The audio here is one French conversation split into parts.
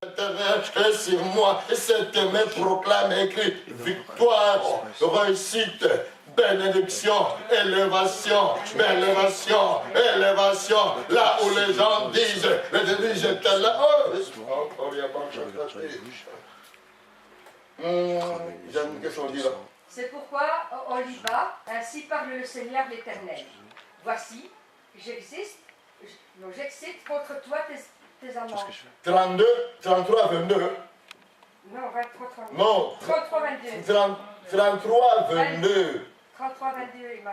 Et sur moi, cette main proclame écrit victoire, réussite, bénédiction, élévation, élévation, élévation. Là où les gens disent, les début j'étais là. J'aime que son dit là. C'est pourquoi on y va, ainsi parle le Seigneur l'Éternel. Voici, j'excite contre toi tes amants. 32, 33, 22. Non, 23, 32. Non, 33, 22. 33, 22. 33, 22, Emma.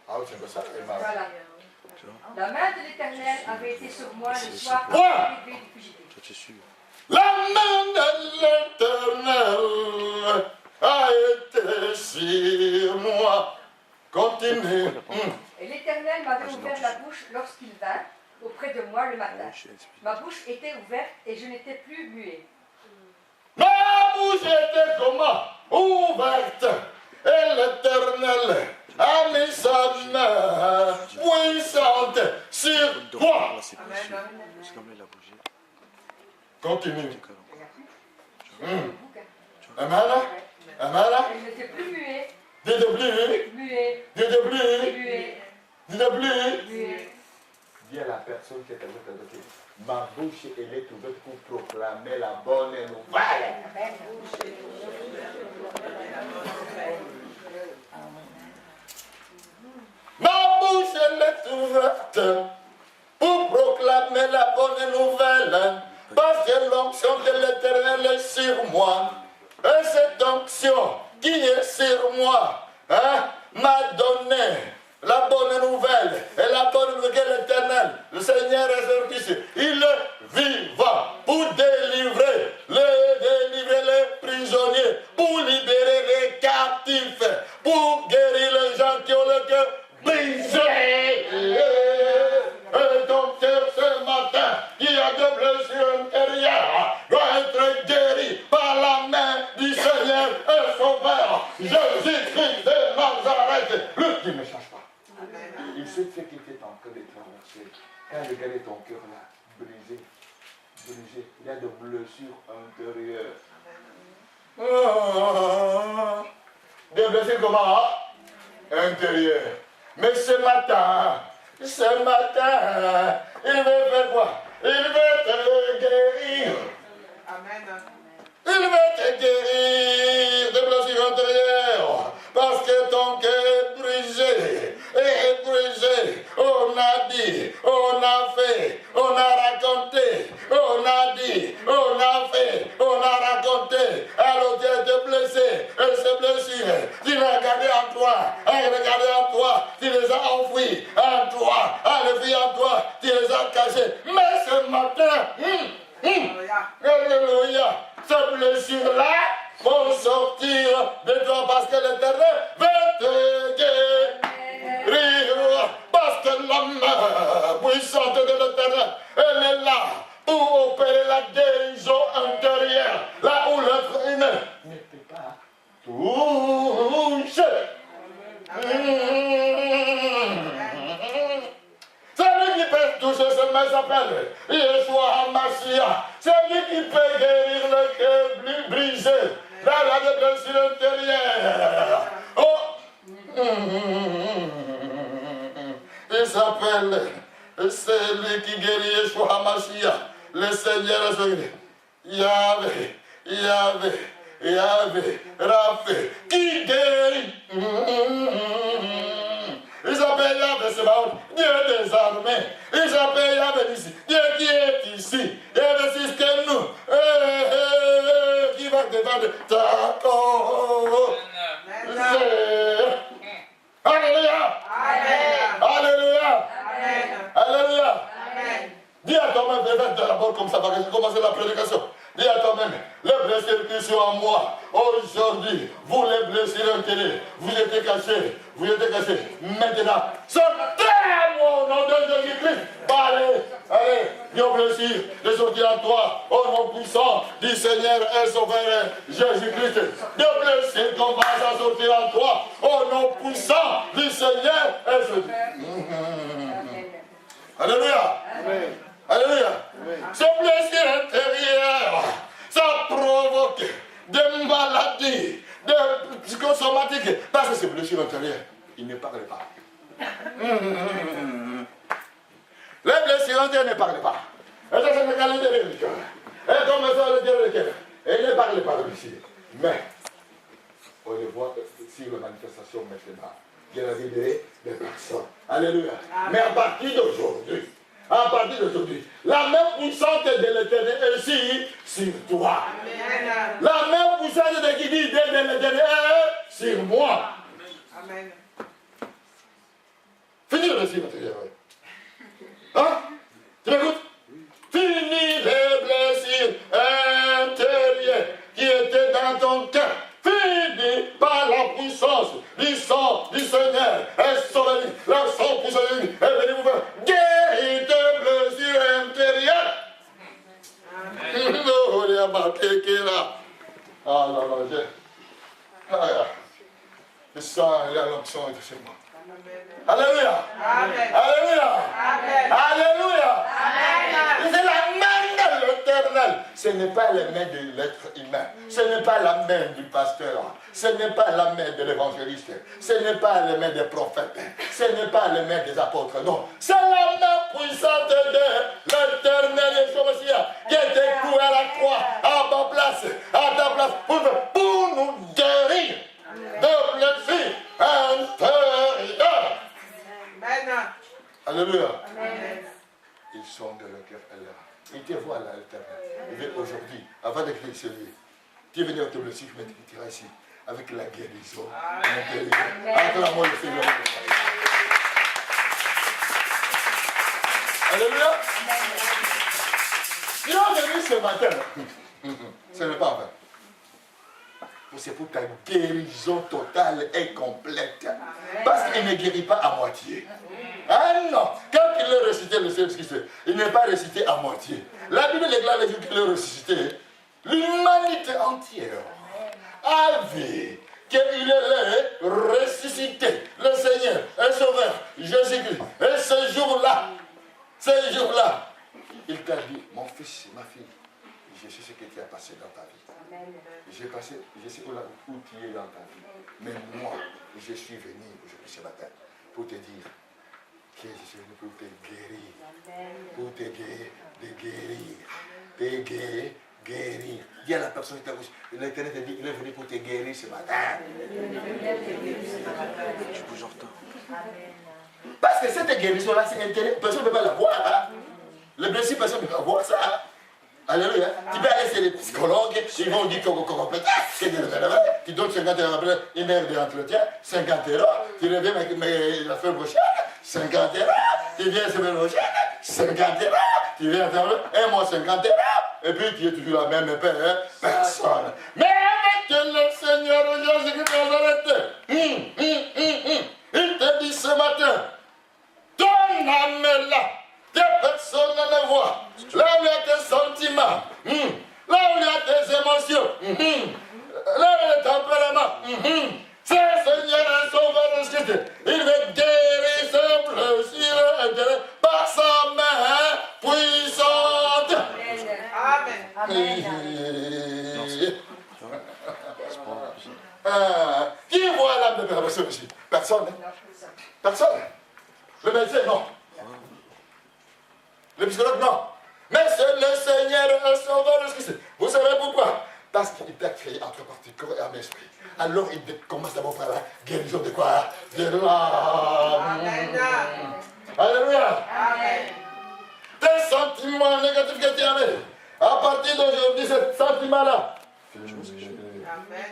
Ah oui, c'est pas ça, Emma. Voilà. La main de l'Éternel avait été sur moi le soir Quoi? arrivé du fugitif. La main de l'Éternel a été sur moi. Continue. Et l'Éternel m'avait ouvert la bouche lorsqu'il vint auprès de moi le matin. Ma bouche était ouverte et je n'étais plus muet. Ma bouche était comment? Ouverte. Et l'Éternel a mis sa main puissante sur toi. Continue. Amen. Amen. Je n'étais plus muet. Dis de plus. Muet. Dis de plus. Muet. Dis de plus. Muet. Dis à la personne qui est à côté. Ma bouche elle est ouverte pour proclamer la bonne nouvelle. Ma bouche elle est ouverte pour proclamer la bonne nouvelle. Parce que l'onction de l'Éternel est sur moi. Et cette onction qui est sur moi m'a donné la bonne nouvelle. Et la bonne nouvelle de l'Éternel, le Seigneur est sorti ici. Il est vivant pour délivrer les prisonniers, pour libérer les captifs, pour guérir les gens qui ont le cœur brisé. Et donc ce matin, qui a des blessures intérieures, doit être guéri par la main du Seigneur et Sauveur, Jésus-Christ de Nazareth, lui qui ne change pas. Il sait ce qui était en train de traverser. Quand il regardait ton cœur là, brisé, il y a des blessures intérieures. Des blessures comment? Intérieures. Mais ce matin, il veut faire quoi? Il veut te guérir. Amen. Il veut te guérir des blessures intérieures. Parce que ton cœur est brisé. Est brisé. On a dit, on a fait, on a raconté. On a dit, on a fait, on a raconté. Alors tu es blessé. Et ces blessures, tu les as gardées en toi. Tu les as enfouies en toi. Enlevées en toi. Tu les as cachées. Mais ce matin, alléluia, ces blessures-là vont sortir de toi parce que l'Éternel veut te guérir. Parce que la main puissante de l'Éternel, elle est là pour opérer la guérison intérieure. Là où l'être humain ne peut pas toucher. Celui qui peut toucher seulement s'appelle Yeshua HaMashiach. Celui qui peut guérir le cœur brisé dans la blessure intérieure. Oh. Il s'appelle celui qui guérit Yeshua HaMashiach. Le Seigneur est sauvé. Yahvé, Yahvé, Yahvé, Rapha, qui guérit. Il s'appelle Yahvé Sebaoth, Dieu des armées. Il s'appelle Yahvé ici, Dieu qui est ici. Il résiste que nous. Qui va défendre ta cause. Alléluia. Alléluia. Alléluia. Dis à toi-même, fais d'abord comme ça, va commencer la prédication. Dis à toi-même, les blessures qui sont en moi, aujourd'hui, vous les blessures intérieures, vous étiez cachés, Maintenant, sortez-moi au nom de Jésus-Christ. Allez, nos blessures, les sortir en toi, au nom puissant du Seigneur et Sauveur Jésus-Christ. Nos blessures commencent à sortir en toi, au nom puissant du Seigneur et Jésus-Christ. Alléluia. Alléluia. Ces blessures intérieures maladie, de psychosomatique, parce que c'est blessure intérieure. Il ne parle pas. Les blessures intérieures ne parlent pas. Et ça, c'est le calendrier du cœur. Et comme ça, le Dieu du cœur. Et il ne parle pas de ici. Mais, on le voit sur la manifestation maintenant. Il y a la vie des personnes. Alléluia. Mais à partir d'aujourd'hui, la main puissante de l'Éternel est ici sur toi. Amen. La main puissante de qui dit de l'Éternel est sur moi. Amen. Fini le récit matériel. Hein? Tu m'écoutes? Fini les blessures intérieures qui étaient dans ton cœur. Fini par la puissance du sang du Seigneur. Et sauvez-lui. La sang puissant de lui est venu vous faire guérir de blessures intérieures. Amen. Oh, il y a marqué qui est là. Ah non, non, le sang et l'onction est chez moi. Alléluia. Amen. Alléluia. Amen. Alléluia. Amen. C'est la main de l'Éternel. Ce n'est pas la main de l'être humain. Ce n'est pas la main du pasteur. Ce n'est pas la main de l'évangéliste. Ce n'est pas la main des prophètes. Ce n'est pas la main des apôtres. Non. C'est la main puissante de l'Éternel Yeshua Messie qui était cloué à la croix, à ma place, à ta place, pour nous guérir de blessures intérieures. Amen. Alléluia. Amen. Ils sont de leur cœur à l'heure. Ils te voient là, l'Éternel. Aujourd'hui, avant d'écrire ce livre, tu es venu au blessure, mais tu iras ici, avec la guérison. Acclamons le Seigneur. Alléluia. Tu es venu ce matin. Ce n'est pas vrai. C'est pour ta guérison totale et complète. Parce qu'il ne guérit pas à moitié. Ah non, quand il a récité le Seigneur Christ, il n'est pas récité à moitié. La Bible déclare les jours qu'il a ressuscité, l'humanité entière a vu qu'il est ressuscité. Le Seigneur est sauveur, Jésus-Christ. Et ce jour-là, il t'a dit, mon fils, ma fille, je sais ce que tu as passé dans ta vie. Je sais où tu es dans ta vie. Mais moi, je suis venu aujourd'hui ce matin pour te dire que je suis venu pour te guérir. Pour te guérir. Dis à la personne qui t'a reçu. L'Éternel te dit, il est venu pour te guérir ce matin. Je bouge en retard. Parce que cette guérison-là, c'est intéressant. Personne ne peut pas la voir. Hein? Le principe, personne ne peut pas voir ça. Hein? Alléluia. Tu peux aller chez les psychologues, ils vont dire tu donnes 50 euros après une heure d'entretien, 50 euros, tu reviens avec la feuille prochaine, 50 euros, tu viens la semaine prochaine, 50 euros, tu viens un mois 50 euros, et puis tu es toujours la même personne. Mais avec le Seigneur Jésus-Christ de Nazareth, il te dit ce matin, ton âme là. Des personnes ne voient. Là où il y a tes sentiments, là où il y a tes émotions, là où il y a tes tempéraments, c'est le Seigneur et Sauveur de Christ. Il veut guérir ce blessure par sa main puissante. Amen. Qui voit l'âme de personne ici? Personne. Personne. Le médecin, non. Le psychologue, non. Mais c'est le Seigneur et le Sauveur de Christ. Vous savez pourquoi? Parce qu'il t'a créé entre partie corps et âme et esprit. Alors il commence d'abord par la guérison de quoi? De l'âme. Amen. Alléluia. Amen. Tes sentiments négatifs que tu avais, à partir d'aujourd'hui, ce sentiment-là.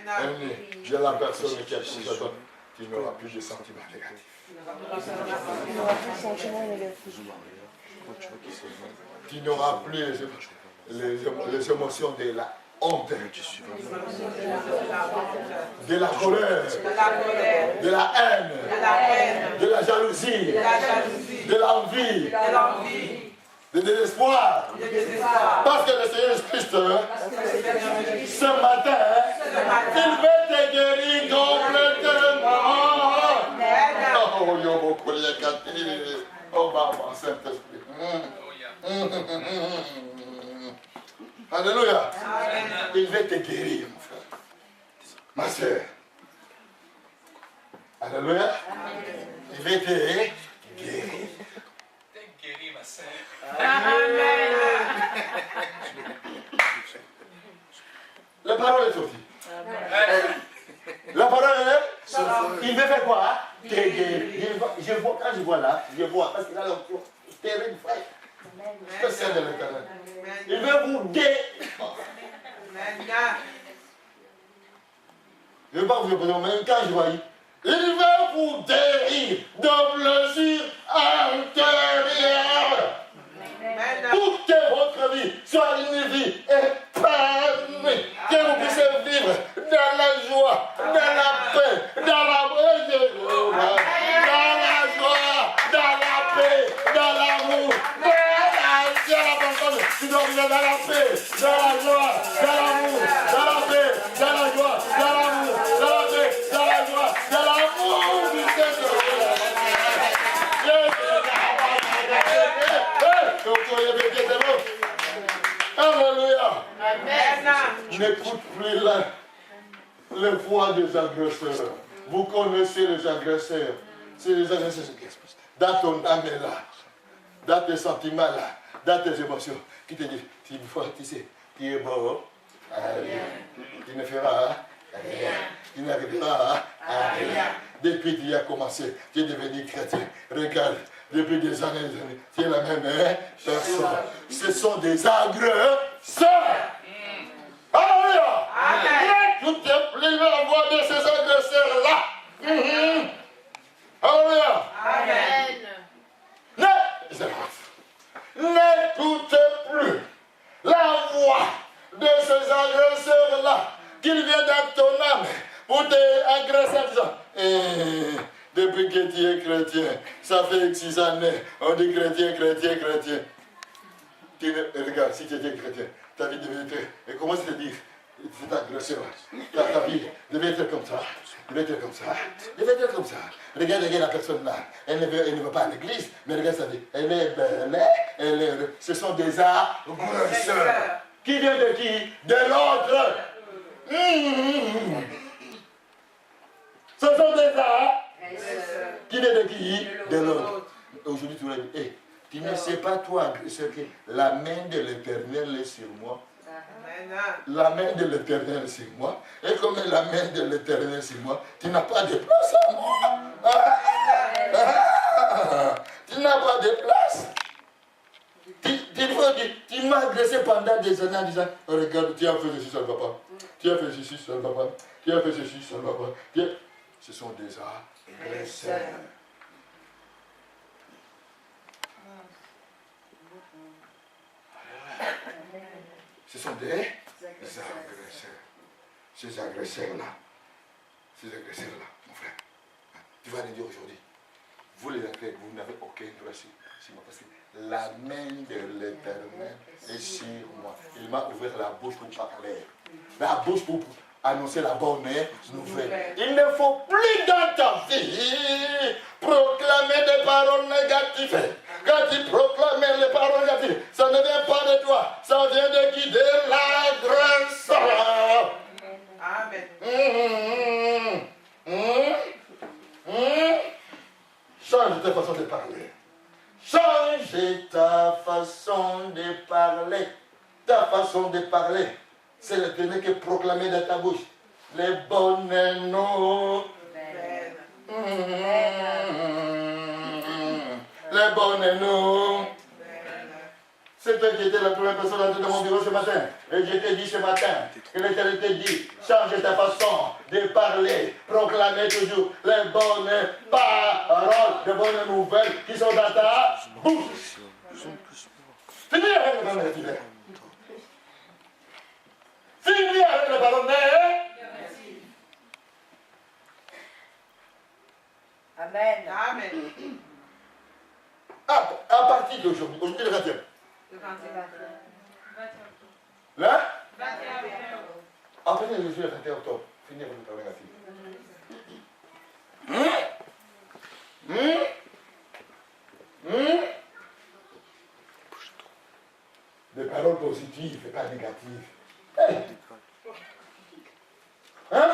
Amen. J'ai la personne qui a tout ça. Tu n'auras plus de sentiments négatifs. Tu n'auras plus les émotions de la honte, de la colère, de la haine, de la jalousie, de l'envie, du désespoir. Parce que le Seigneur Christ, ce matin, il veut te guérir complètement. Oh, maman, Saint-Esprit. Alléluia. Il veut te guérir, mon frère. ma soeur. Alléluia. Il va être guéri. T'es guéri, ma soeur. La parole est sortie. La parole est sortie. Il veut faire quoi? T'es guéri. Je vois, quand je vois là, je vois, parce qu'il a l'entour terrible, frère. Spécial de l'Éternel. Il veut vous guérir. Je ne vais pas vous répondre, mais quand je vois, il veut vous guérir de blessures intérieures. Pour que votre vie soit une vie épanouie, que vous puissiez vivre dans la joie, dans la paix, dans la joie, dans la paix, dans l'amour, tu dois vivre dans la paix, dans la joie, dans l'amour, dans la paix, dans la joie, dans l'amour, dans la paix, dans la joie, dans l'amour du Seigneur. Alléluia. N'écoute plus les voix des agresseurs. Vous connaissez les agresseurs. C'est les agresseurs. Dans ton âme là, dans tes sentiments là, dans tes émotions, qui te disent, tu sais, tu es mort, tu ne feras rien, tu n'arriveras à rien. Depuis que tu as commencé, tu es devenu chrétien. Regarde, depuis des années, tu es la même personne. Ce sont des agresseurs. Alléluia. Tout est plus la voix de ces agresseurs-là. Alléluia. Amen. N'écoute plus la voix de ces agresseurs-là qu'ils viennent dans ton âme pour t'agresser en disant depuis que tu es chrétien, ça fait 6 années, on dit chrétien. Regarde, si tu étais chrétien, ta vie devait être. Et comment c'est dire cet agresseur-là? Ta vie devait être comme ça. Devait être comme ça. Regarde la personne là. Elle ne veut pas à l'église, mais regarde ça dit. Elle est belle, ce sont des agresseurs. Qui vient de qui? De l'autre. Ce sont des agresseurs. Qui vient de qui? De l'autre. Aujourd'hui, tu vas dire, tu ne sais pas, toi, agresseur, que la main de l'Éternel est sur moi. La main de l'Éternel sur moi. Et comme la main de l'Éternel sur moi, tu n'as pas de place à moi. Tu n'as pas de place. Tu m'as agressé pendant des années en disant, regarde, tu as fait ceci, ça ne va pas. Tu as fait ceci, ça ne va pas. Tu as fait ceci, ça ne va pas. Ce sont des agresseurs. Ce sont des agresseurs. Ces agresseurs-là, mon frère, tu vas les dire aujourd'hui, vous les agresseurs, vous n'avez aucun droit sur moi, parce que la main de l'Éternel est sur moi. Il m'a ouvert la bouche pour parler, la bouche pour annoncer la bonne nouvelle. Il ne faut plus dans ta vie proclamer des paroles négatives. Quand tu proclames les paroles négatives, ça ne vient pas de toi, ça vient de qui? De l'agresseur. Amen. Change ta façon de parler. Change ta façon de parler. Ta façon de parler. C'est l'Éternel qui est proclamé dans ta bouche. Les bonnes nouvelles. Les bonnes nouvelles. C'est toi qui étais la première personne à entrer dans mon bureau ce matin. Et je t'ai dit ce matin que l'Éternel te dit, change ta façon de parler, proclamer toujours les bonnes paroles, les bonnes nouvelles qui sont dans ta bouche. Fini avec le parole négatif. Fini avec le parole négatif. Amen. Amen. À partir d'aujourd'hui, aujourd'hui le 21. Là? 21. Après le 21 octobre, finir avec le parole négatif. Des paroles positives et pas négatives. Hein?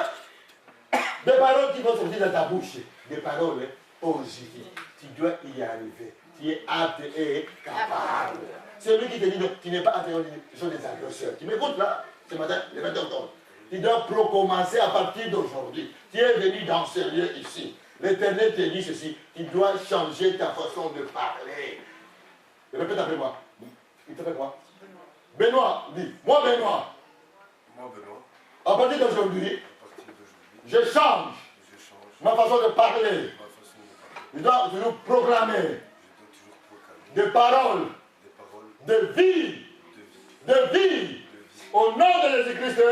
Des paroles qui vont sortir de ta bouche. Des paroles positives. Tu dois y arriver. Tu es apte et capable. Celui qui te dit que tu n'es pas apte, ce sont des agresseurs. Tu m'écoutes là, ce matin, le 20 octobre. Tu dois recommencer à partir d'aujourd'hui. Tu es venu dans ce lieu ici. L'Éternel te dit ceci. Tu dois changer ta façon de parler. Répète après moi. Il t'appelle quoi? Benoît, dis. Moi Benoît. Moi Benoît. À partir d'aujourd'hui, Je change ma façon de parler. ma façon de parler. Je dois toujours proclamer Je dois toujours proclamer des paroles des paroles de vie. de vie, De vie. Au nom de Jésus-Christ. au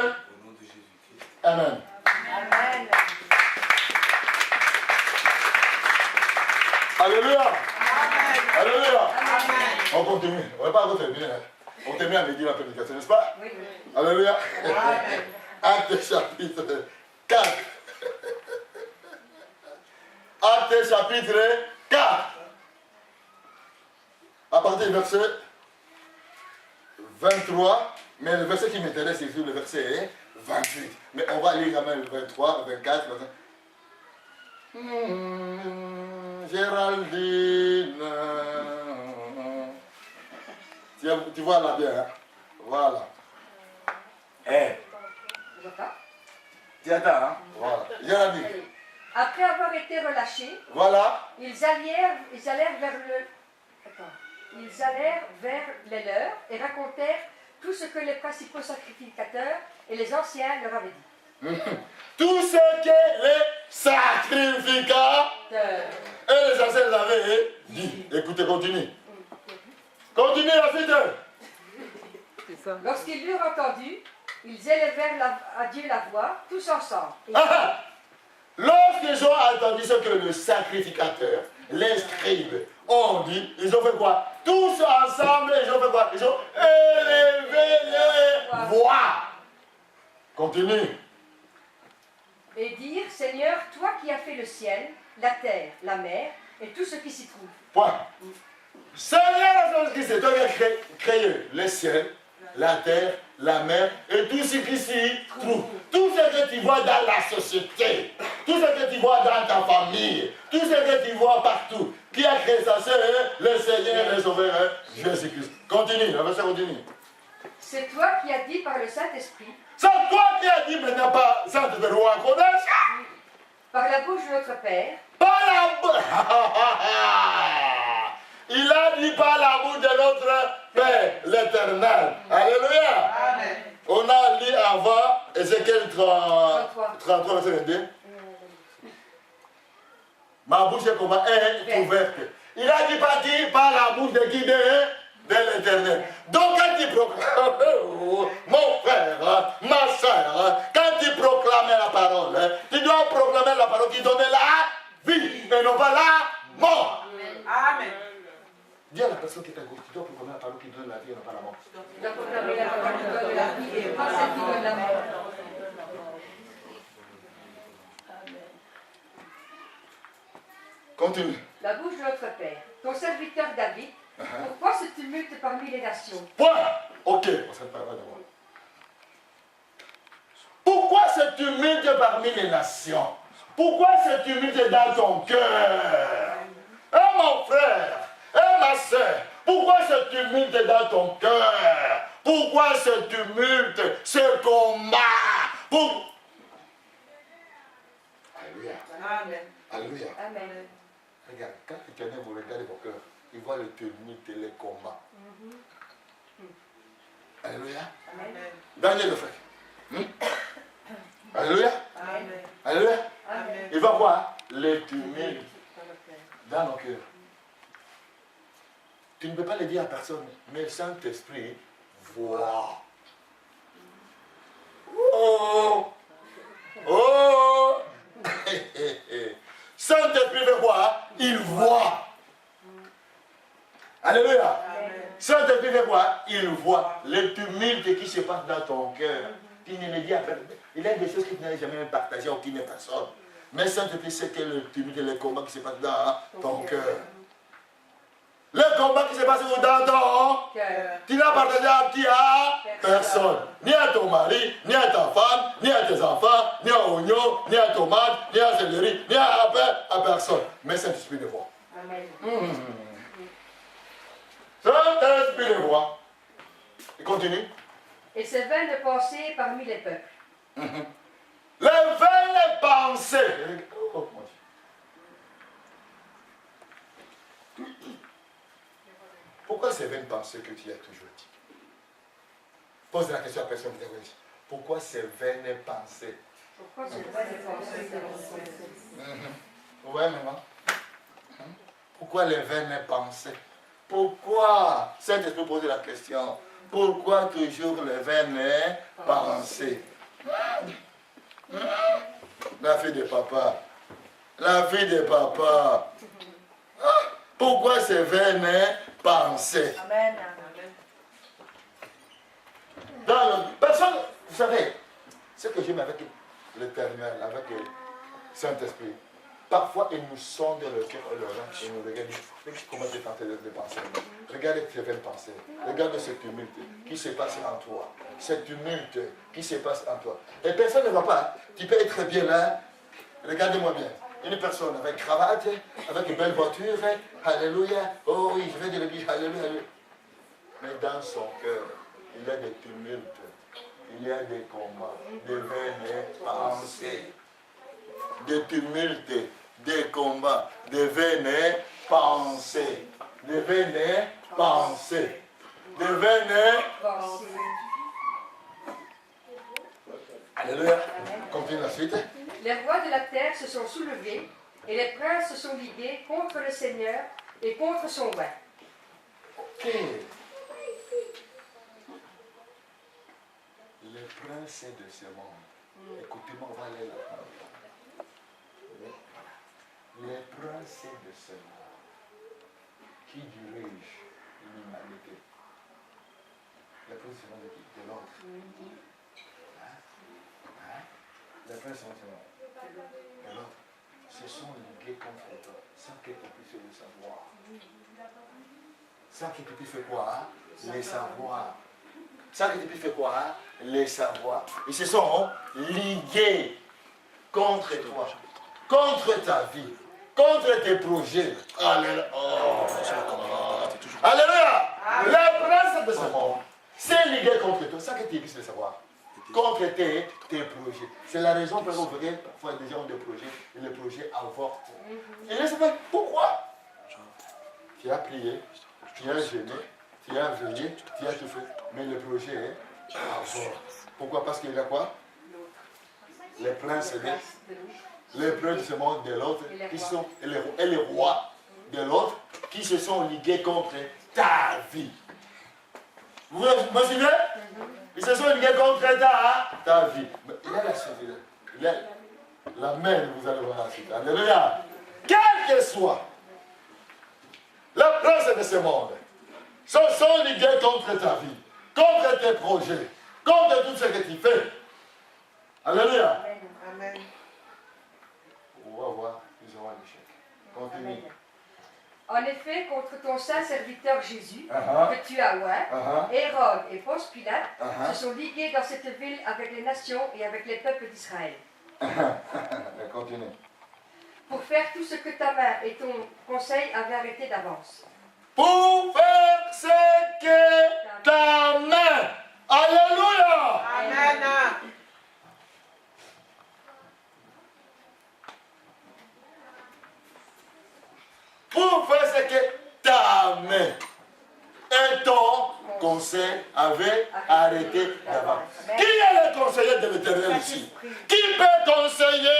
nom de Jésus-Christ. Amen. Amen. Alléluia. Amen. Alléluia. Amen. On continue. On ne va pas terminer. On termine à midi la prédication, n'est-ce pas? Oui, oui. Alléluia. Acte chapitre 4. Acte chapitre 4. À partir du verset 23. Mais le verset qui m'intéresse, c'est le verset 28. Mais on va lire quand même le 23, 24, 25. Géraldine. Tu vois là bien, hein? Voilà. J'entends. Tu attends, hein? Voilà. Géraldine. Après avoir été relâchés, Voilà. ils allèrent vers les leurs et racontèrent tout ce que les principaux sacrificateurs et les anciens leur avaient dit. Tout ce que les sacrificateurs et les anciens avaient dit. Écoutez, continue. Continue la suite. Lorsqu'ils l'eurent entendu, ils élevèrent à Dieu la voix, tous ensemble. Et Lorsqu'ils ont entendu ce que le sacrificateur, les scribes ont dit, ils ont fait quoi? Tous ensemble, ils ont fait quoi? Ils ont élevé les voix. Continue. et dire, Seigneur, toi qui as fait le ciel, la terre, la mer et tout ce qui s'y trouve. Point. Seigneur Jésus-Christ, toi qui as créé le ciel, la terre, la mer et tout ce qui s'y trouve. Tout ce que tu vois dans la société, tout ce que tu vois dans ta famille, tout ce que tu vois partout. Qui a créé ça? C'est le Seigneur, le Sauveur, Jésus-Christ. Continue, la verset continue. C'est toi qui as dit par le Saint-Esprit, C'est toi qui as dit maintenant par Saint-Esprit, roi Kodesh, par la bouche de notre Père, par la bouche. Il a dit par la bouche de notre Père, l'Éternel. Alléluia. Amen. On a lu avant Ézéchiel 33, verset 22. Ma bouche est comment? Est ouverte. Il a dit pas dire par la bouche de qui? De l'Éternel. Donc quand tu proclames, mon frère, ma soeur, quand tu proclames la parole, tu dois proclamer la parole qui donne la vie et non pas la mort. Amen. Dis à la personne qui est à gauche, tu dois proclamer la parole qui donne la vie et non pas la mort. tu dois proclamer la parole qui donne la vie et pas celle qui donne la mort. Continue. La bouche de notre Père, ton serviteur David, pourquoi ce tumulte parmi les nations? Point. Ok. On s'en parlera d'abord. Pourquoi ce tumulte parmi les nations? Pourquoi ce tumulte dans ton cœur? Eh mon frère, eh ma soeur, pourquoi ce tumulte dans ton cœur? Pourquoi ce tumulte, ce combat? Alléluia. Amen. Alléluia. Amen. Regarde, quand l'Éternel vous regarde vos cœurs, il voit le tumulte et les combats. Alléluia. Amen. Daniel le frère. Alléluia. Amen. Alléluia. Amen. Il va voir les tumultes dans nos cœurs. Tu ne peux pas le dire à personne, mais le Saint-Esprit voit. Oh! Oh! Saint-Esprit fait quoi? Il voit. Alléluia. Saint-Esprit fait quoi? Il voit les tumultes qui se passent dans ton cœur. Tu ne le dis à personne. Il y a des choses que tu n'as jamais partagées à aucune personne. Mais Saint-Esprit sait que le tumulte et les combats qui se passent dans ton cœur. Le combat qui s'est passé dans ton cœur. tu n'as partagé à qui? À personne. Ni à ton mari, ni à ta femme, ni à tes enfants, ni à oignon, ni à tomate, ni à céleri, ni à personne. Mais Saint-Esprit de voix. Amen. Saint-Esprit de voix. Il continue. Et ces vaines pensées parmi les peuples. Les vaines pensées. Oh, mon Dieu. Pourquoi ces vaines pensées que tu as toujours dit? Pose la question à personne qui t'a dit. Pourquoi ces vaines pensées? Pourquoi ces vaines pensées? Ouais, maman. Pourquoi les vaines pensées? Pourquoi? Saint-Esprit pose la question. Pourquoi toujours les vaines pensées? La fille de papa. La fille de papa. Pourquoi ces vaines pensées? Amen. Personne, vous savez, ce que j'aime avec l'Éternel, avec le Saint-Esprit, parfois il nous sonde le cœur et le rein et nous regarde. Comment tu es tenté de penser? Regarde tes vaines pensées. Regarde ce tumulte qui se passe en toi. Ce tumulte qui se passe en toi. Et personne ne va pas. Tu peux être bien là. Regardez-moi bien. Une personne avec cravate, avec une belle voiture. Alléluia. Oh oui, je vais dire l'église. Alléluia. Mais dans son cœur, il y a des tumultes. Il y a des combats, des vaines pensées. Des tumultes, des combats, des vaines pensées. Des vaines pensées. Des vaines Pensées. Alléluia. Continue la suite. Les rois de la terre se sont soulevés et les princes se sont ligués contre le Seigneur et contre son roi. Ok. Les princes de ce monde. Écoutez-moi, on va aller là. Les princes de ce monde qui dirigent l'humanité. Les princes de ce monde de qui? De l'autre. Les princes de ce monde. De l'autre. Se sont ligués contre toi sans que tu puisses le savoir. Sans que tu puisses faire quoi? Les savoir. Sans que tu puisses faire quoi? Les savoir. Ils se sont ligués contre toi, contre ta vie, contre tes projets. Alléluia. Oh. Alléluia. Les princes de ce monde s'est ligué contre toi sans que tu puisses le savoir. Contre tes projets. C'est la raison pour laquelle vous voyez parfois des gens ont des projets et les projets avortent. Et là, c'est pas pourquoi. Tu as prié, tu as jeûné, tu as veillé, tu as tout fait, mais le projet avorte. Pourquoi? Parce qu'il y a quoi? Les princes de ce monde de l'autre, qui sont et les rois de l'autre, qui se sont ligués contre ta vie. Vous me suivez? Ils se sont ligués contre ta vie. Mais il y a la suite. Il y a la main, vous allez voir la suite. Alléluia. Quel que soit le prince de ce monde, se sont ligués contre ta vie, contre tes projets, contre tout ce que tu fais. Alléluia. Amen. On va voir, nous aurons un échec. Continue. En effet, contre ton saint serviteur Jésus, Uh-huh. que tu as oint, Uh-huh. Hérode et Ponce Pilate Uh-huh. se sont ligués dans cette ville avec les nations et avec les peuples d'Israël, Continue. pour faire tout ce que ta main et ton conseil avaient arrêté d'avance. Pour faire ce que ta main. Alléluia. Amen. Pour faire ce que ta main et ton conseil avaient arrêté d'avance. Qui est le conseiller de l'Éternel ici? Qui peut conseiller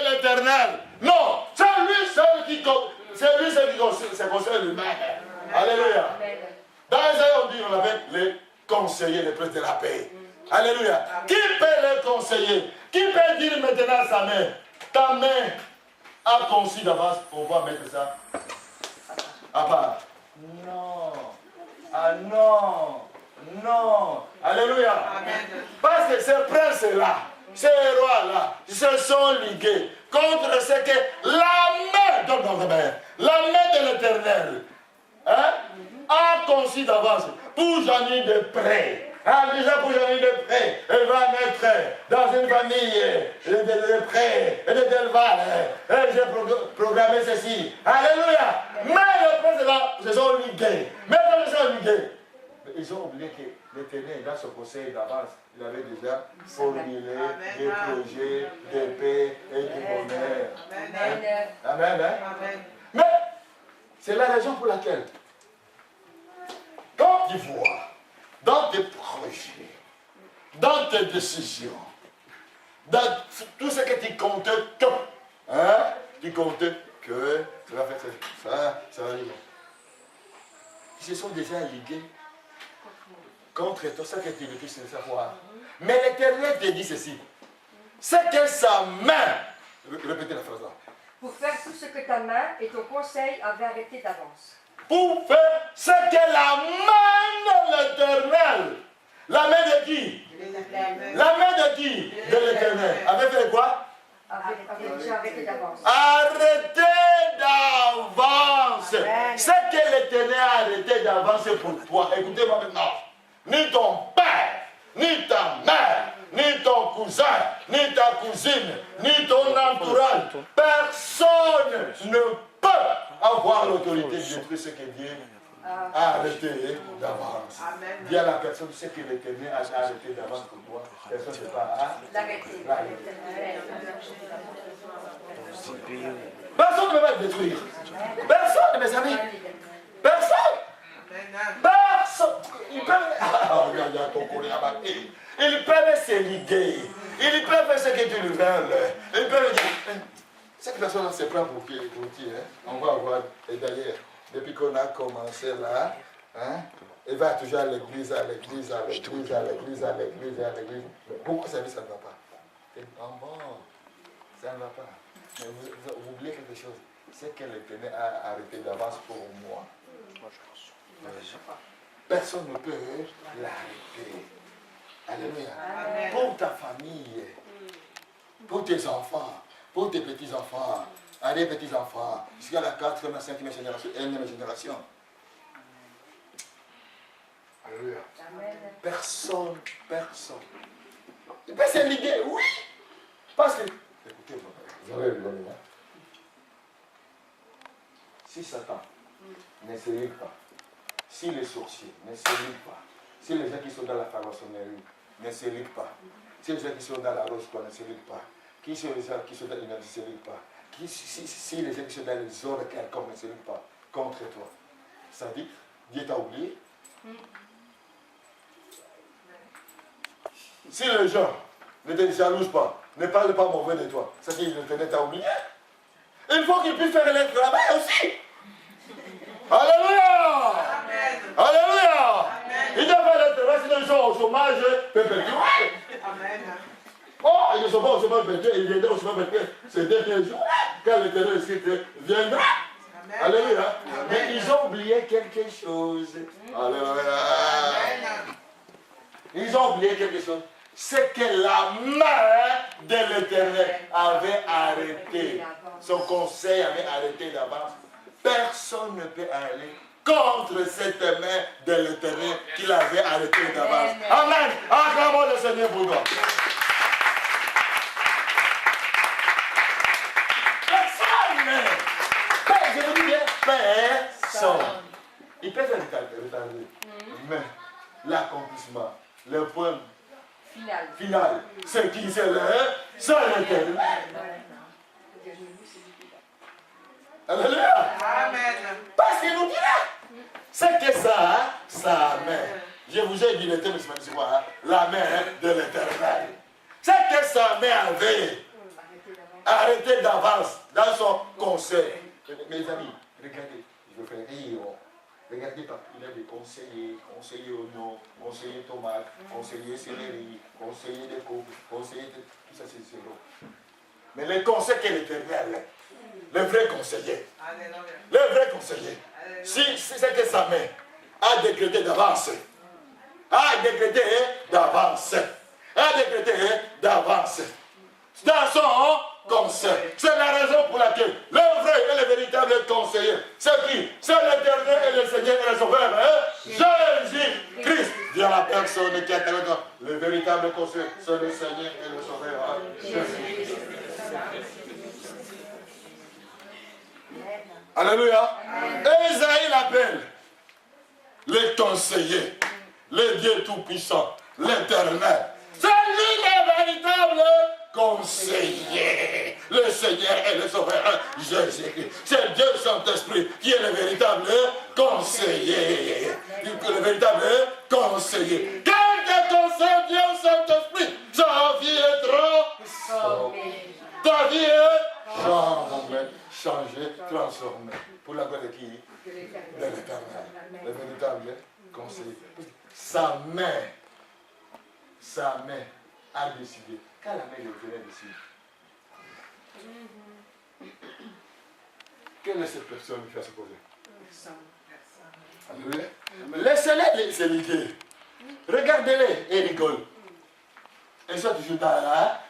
l'Éternel? Non, c'est lui seul qui se conseille lui-même. Alléluia. Amen. Dans Isaïe, on dit on avait les conseillers, les princes de la paix. Alléluia. Qui peut les conseiller? Qui peut dire maintenant sa main? Ta main a conçu d'avance, on va mettre ça à part. Non. Ah non. Non. Alléluia. Amen. Parce que ces princes-là, ces rois-là, se sont ligués contre ce que la main, donc la main de l'Éternel hein, a conçu d'avance pour Jeanine de près. Déjà pour Jeanine de près, elle va naître dans une famille de près et de Delval. J'ai programmé ceci. Alléluia. Mais le président, se sont ligués. Mais quand ils sont ligués, ils ont oublié que l'Éternel, dans ce conseil d'avance, il avait déjà formulé des projets de paix et de bonheur. Amen. Amen. Amen. Mais c'est la raison pour laquelle, quand tu vois dans tes projets, dans tes décisions, dans tout ce que tu comptes, tu comptes que ça va faire ça va aller. Ils se sont déjà ligués contre toi, ça que tu veux plus savoir. Mais l'Éternel te dit ceci, c'est que sa main, répétez la phrase là, Pour faire tout ce que ta main et ton conseil avaient arrêté d'avance. pour faire ce que la main de l'Éternel, la main de qui? La main de qui? De l'Éternel. Avait fait quoi? Avait déjà arrêté d'avance. Arrêtez d'avance. Ce que l'Éternel a arrêté d'avance pour toi. Écoutez-moi maintenant. Ni ton père, ni ta mère, ni ton cousin, ni ta cousine, ni ton entourage, personne ne peut avoir l'autorité de détruire ce que Dieu a arrêté d'avance. Dis à la personne ce que l'Éternel a arrêté d'avance pour toi. Personne ne peut pas L'arrêter. Personne ne peut pas te détruire. Personne, mes amis. Personne. Personne. Ils peuvent se liguer. Ils peuvent faire ce que tu lui veux. Ils peuvent dire, cette personne se prend pour qui, hein? On va voir. Et d'ailleurs, depuis qu'on a commencé là, hein, il va toujours à l'église, à l'église, à l'église, à l'église, à l'église, à l'église. Pourquoi ça dit ça ne va pas? C'est bon, ça ne va pas. Mais vous oubliez quelque chose. C'est que l'Éternel a arrêté d'avance pour moi. Personne ne peut l'arrêter. Alléluia. Amen. Pour ta famille, pour tes enfants, pour tes petits-enfants, des petits-enfants, jusqu'à la 4e, 5e génération, 1e génération. Alléluia. Amen. Personne. Il peut se liguer, oui. Parce que, écoutez-moi, vous allez rigoler, hein. Si Satan ne se ligue pas, si les sorciers ne se liguent pas, si les gens qui sont dans la franc-maçonnerie ne se liguent pas, si les gens qui sont dans la roche-quoi ne se liguent pas, qui sont les gens qui sont dans l'humain ne se liguent pas, si les gens qui sont dans les ordres quelconques ne se liguent pas contre toi, ça dit, Dieu t'a oublié. Si les gens ne te jalousent pas, ne parlent pas mauvais de toi, ça dit, il t'a oublié. Il faut qu'il puisse faire le travail aussi. Alléluia. Amen. Alléluia. Amen. Il doit faire le travail, sinon ils sont au chômage perpétuel. Amen. Oh, ils ne sont pas au chômage perpétuel, ils viendront au chômage perpétuel ces derniers jours, quand l'Éternel viendra. Amen. Alléluia. Amen. Mais ils ont oublié quelque chose. Alléluia. Amen. Ils ont oublié quelque chose. C'est que la main de l'Éternel avait arrêté. Son conseil avait arrêté d'avance. Personne ne peut aller contre cette main de l'Éternel qu'il avait arrêté d'avance. Amen. Acclamons le Seigneur pour toi. Personne. Je vous dis bien, personne. Il peut être retardé. Mais l'accomplissement, le point final, c'est qui c'est l'Éternel. Alléluia. Amen. Parce qu'il nous dit là, c'est que ça, sa main. Je vous ai dit le thème, c'est quoi? La main de l'Éternel. C'est que sa main avait arrêté d'avance dans son conseil. Mes amis, regardez, je vous fais rire. Regardez, il a des conseillers, conseillers oignons, conseillers tomates, conseillers céleri, conseillers de coupe, conseillers de... Tout ça, c'est zéro. Mais les conseils que l'Éternel, le vrai conseiller, le vrai conseiller, si c'est que sa main a décrété d'avance, dans son conseil. C'est la raison pour laquelle le vrai et le véritable conseiller, c'est qui? C'est l'Éternel et le Seigneur véritable conseil, c'est le Seigneur et le Sauveur. Jésus. Alléluia. Et Isaïe l'appelle le conseiller, le Dieu tout-puissant, l'éternel. C'est lui le véritable conseiller. Le Seigneur et le Sauveur Jésus-Christ. C'est Dieu Saint-Esprit qui est le véritable conseiller. Le véritable conseiller. Quand te conseille Dieu Saint-Esprit, ta vie est transformée. Ta vie est changée, transformée. Pour la gloire de qui? De l'éternel. Le véritable conseiller. Sa main a décidé. Quand la main de l'éternel décide, quelle est cette personne qui va se poser? Laissez-les se liguer. Regardez-les et rigolent. Et ça toujours dans la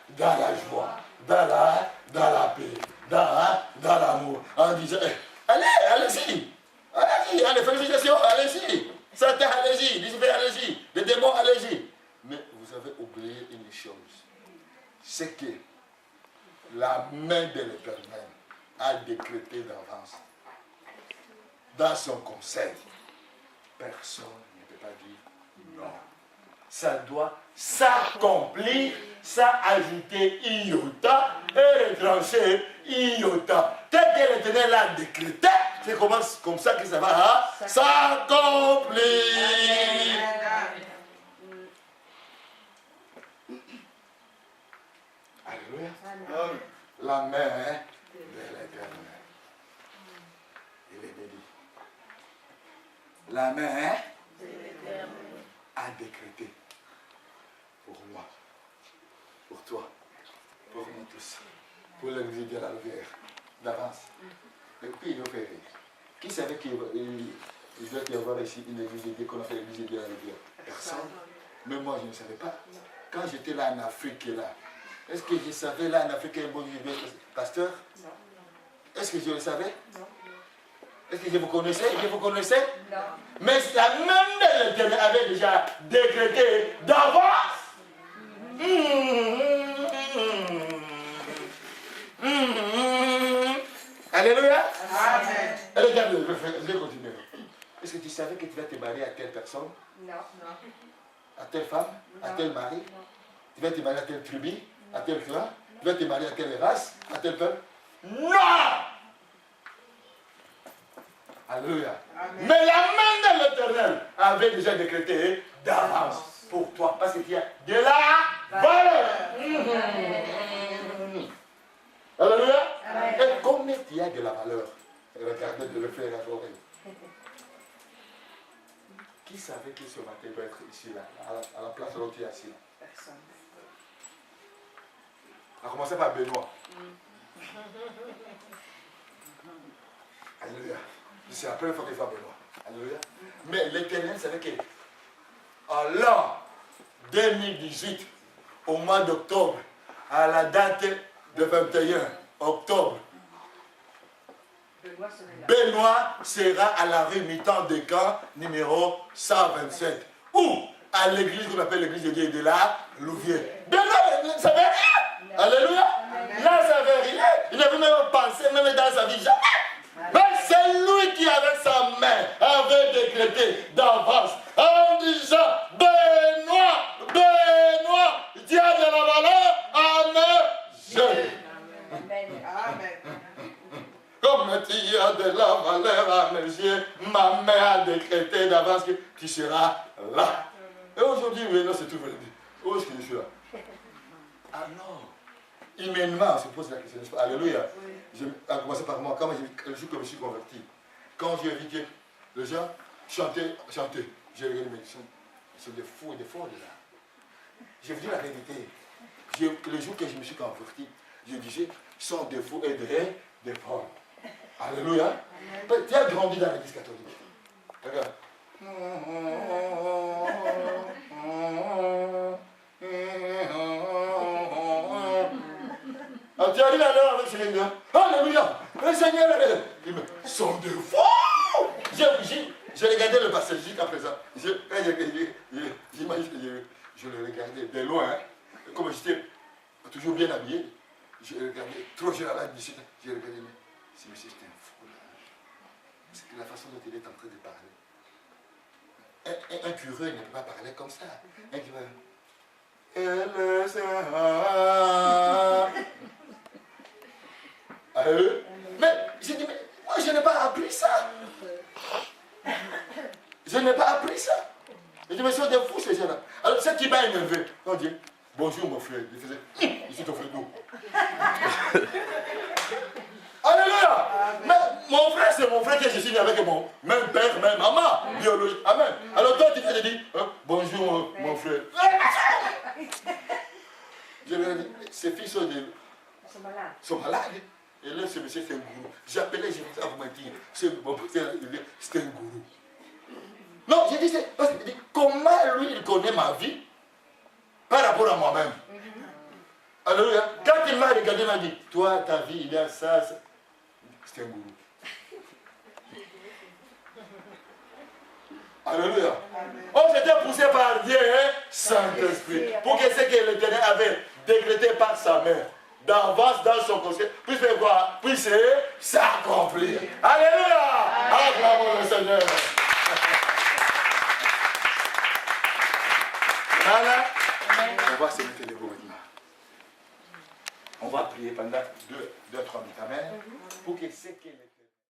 joie, dans la paix, dans l'amour. En disant, allez-y, allez, félicitations, allez-y. Satan, allez-y, Lucifer, allez-y, les démons, allez-y. Mais vous avez oublié une chose, c'est que la main de l'Éternel a décrété d'avance, dans son conseil, personne ne peut pas dire non. Ça doit s'accomplir, ça ajouter iota et retrancher iota. Tel que l'Éternel a décrété, c'est comme ça que ça va s'accomplir. Alléluia. La main de l'Éternel. Il est béni. La main de l'Éternel a décrété pour moi, pour toi, pour nous tous, pour l'église de la Louvière, d'avance. Et puis il nous fait rire. Qui savait qu'il doit y avoir ici une église de Dieu qu'on appelle l'église de la Louvière? Personne. Mais moi je ne savais pas. Quand j'étais là en Afrique, là, est-ce que je savais là en Afrique un bon pasteur? Non. Est-ce que je le savais? Non. Est-ce que je vous connaissais? Je vous connaissais? Non. Mais la même de l'Éternel avait déjà décrété d'avance. Alléluia. Amen. Regarde, je vais continuer. Est-ce que tu savais que tu vas te marier à telle personne? Non. À telle femme? Non. À tel mari? Non. Tu vas te marier à telle tribu? À tel clan? Tu vas te marier à telle race? À tel peuple? Non! Alléluia. Amen. Mais la main de l'Éternel avait déjà décrété d'avance pour toi. Parce que tu as de la valeur. Alléluia. Amen. Et combien tu as de la valeur? Regardez de le faire à l'oreille. Qui savait que ce matin doit être ici, là, à la place où tu es assis? Personne. On a commencé par Benoît. Alléluia. C'est la première fois qu'il fait Benoît. Alléluia. Mais l'Éternel savait que en l'an 2018, au mois d'octobre, à la date de 21 octobre, Benoît sera à la rue Mitan de Camp, numéro 127. Ou à l'église qu'on appelle l'église de Dieu de la Louvière. Benoît ne savait rien. Alléluia. Là, ça savait rien. Il n'avait même pas pensé, même dans sa vie, jamais. Mais c'est lui qui, avec sa main, avait décrété d'avance en disant: Benoît, tu as de la valeur à mes yeux. Amen. Comme tu as de la valeur à mes yeux, ma main a décrété d'avance que tu seras là. Et aujourd'hui, maintenant, c'est tout vrai. Où est-ce que je suis là? Ah non. Humainement, on se pose la question. Alléluia. Je a commencé par moi. Quand le jour que je me suis converti, quand j'ai vu que les gens chantaient, j'ai regardé, mais ils sont des fous et des folles là. Je vous dis la vérité. Le jour que je me suis converti, je disais, ils sont des fous et des folles. Alléluia. Tu as grandi dans l'église catholique. Regarde. Tu arrives alors avec ces gens. Alléluia. Le Seigneur est là. Ils sont de fous. J'ai regardé le passage jusqu'à présent. Je le regardais de loin, hein. Comme j'étais toujours bien habillé. Je le regardais, trop jeune à l'âge de 17 ans. Je le regardais, mais ce monsieur c'était un fou là. C'est la façon dont il est en train de parler. Un curieux ne peut pas parler comme ça. Un qui va. Mais j'ai dit, mais moi je n'ai pas appris ça. Je n'ai pas appris ça. Je dis, mais c'est des fous ces gens-là. Alors, ce qui m'a énervé, on dit, bonjour mon frère. Il faisait, je suis ton frère d'où? Alléluia. Mais mon frère, c'est mon frère que je suis né avec mon même père, même maman, biologique. Amen. Alors toi, tu te dis, bonjour mon frère. Je lui ai dit, ces filles sont malades. Et là, ce monsieur, c'est un gourou. J'appelais, je disais, vous me dire, c'est un gourou. Non, j'ai dit, parce que comment lui, il connaît ma vie par rapport à moi-même. Alléluia. Quand il m'a regardé, il m'a dit, toi, ta vie, il y a ça, ça. C'est un gourou. Alléluia. On s'était poussé par Dieu, hein, Saint-Esprit, pour que ce que l'Éternel avait décrété par sa main, d'avance dans son conseil, puisse faire quoi? Puisse s'accomplir. Alléluia. Acclamons le Seigneur. Voilà. On va se mettre debout maintenant. On va prier pendant 2-3 minutes. Amen. Pour que ce que